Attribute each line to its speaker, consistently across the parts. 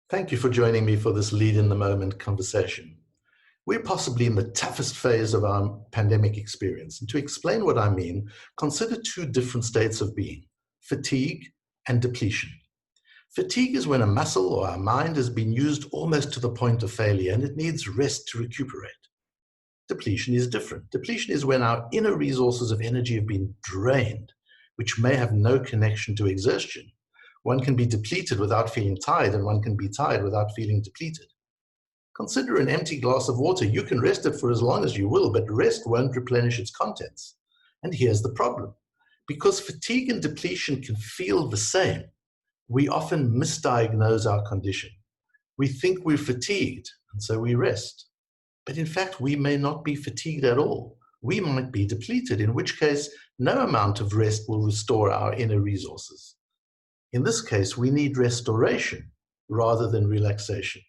Speaker 1: Thank you for joining me for this Lead in the Moment conversation. We're possibly in the toughest phase of our pandemic experience. And to explain what I mean, consider two different states of being: fatigue and depletion. Fatigue is when a muscle or our mind has been used almost to the point of failure and it needs rest to recuperate. Depletion is different. Depletion is when our inner resources of energy have been drained, which may have no connection to exertion. One can be depleted without feeling tired, and one can be tired without feeling depleted. Consider an empty glass of water. You can rest it for as long as you will, but rest won't replenish its contents. And here's the problem. Because fatigue and depletion can feel the same, we often misdiagnose our condition. We think we're fatigued, and so we rest. But in fact, we may not be fatigued at all. We might be depleted, in which case no amount of rest will restore our inner resources. In this case, we need restoration rather than relaxation.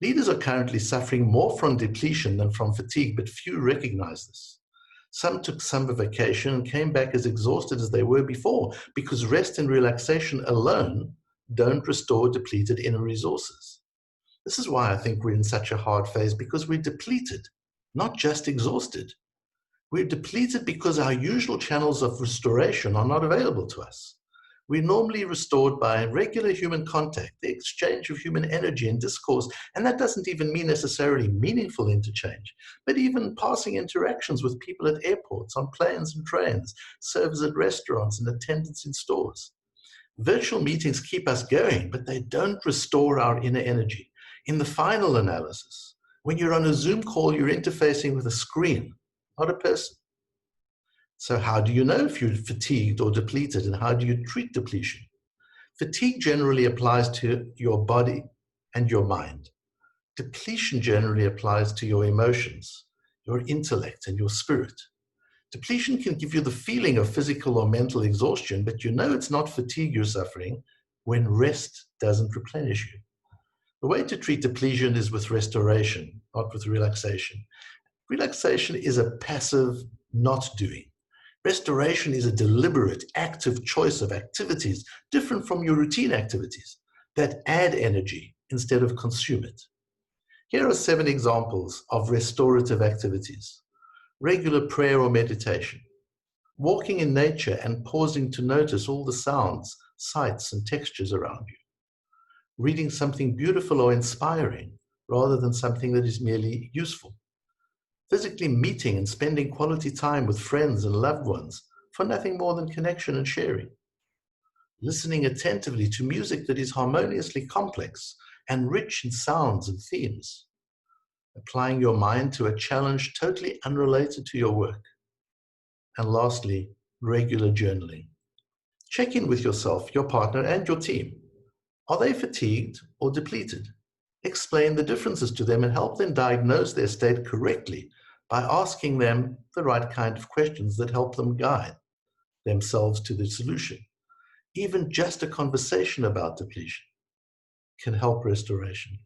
Speaker 1: Leaders are currently suffering more from depletion than from fatigue, but few recognize this. Some took summer vacation and came back as exhausted as they were before, because rest and relaxation alone don't restore depleted inner resources. This is why I think we're in such a hard phase, because we're depleted, not just exhausted. We're depleted because our usual channels of restoration are not available to us. We're normally restored by regular human contact, the exchange of human energy and discourse, and that doesn't even mean necessarily meaningful interchange, but even passing interactions with people at airports, on planes and trains, servers at restaurants, and attendants in stores. Virtual meetings keep us going, but they don't restore our inner energy. In the final analysis, when you're on a Zoom call, you're interfacing with a screen, not a person. So how do you know if you're fatigued or depleted, and how do you treat depletion? Fatigue generally applies to your body and your mind. Depletion generally applies to your emotions, your intellect, and your spirit. Depletion can give you the feeling of physical or mental exhaustion, but you know it's not fatigue you're suffering when rest doesn't replenish you. The way to treat depletion is with restoration, not with relaxation. Relaxation is a passive not doing. Restoration is a deliberate, active choice of activities different from your routine activities that add energy instead of consume it. Here are 7 examples of restorative activities: regular prayer or meditation, walking in nature and pausing to notice all the sounds, sights, and textures around you, reading something beautiful or inspiring rather than something that is merely useful, physically meeting and spending quality time with friends and loved ones for nothing more than connection and sharing, listening attentively to music that is harmoniously complex and rich in sounds and themes, applying your mind to a challenge totally unrelated to your work, and lastly, regular journaling. Check in with yourself, your partner, and your team. Are they fatigued or depleted? Explain the differences to them and help them diagnose their state correctly by asking them the right kind of questions that help them guide themselves to the solution. Even just a conversation about depletion can help restoration.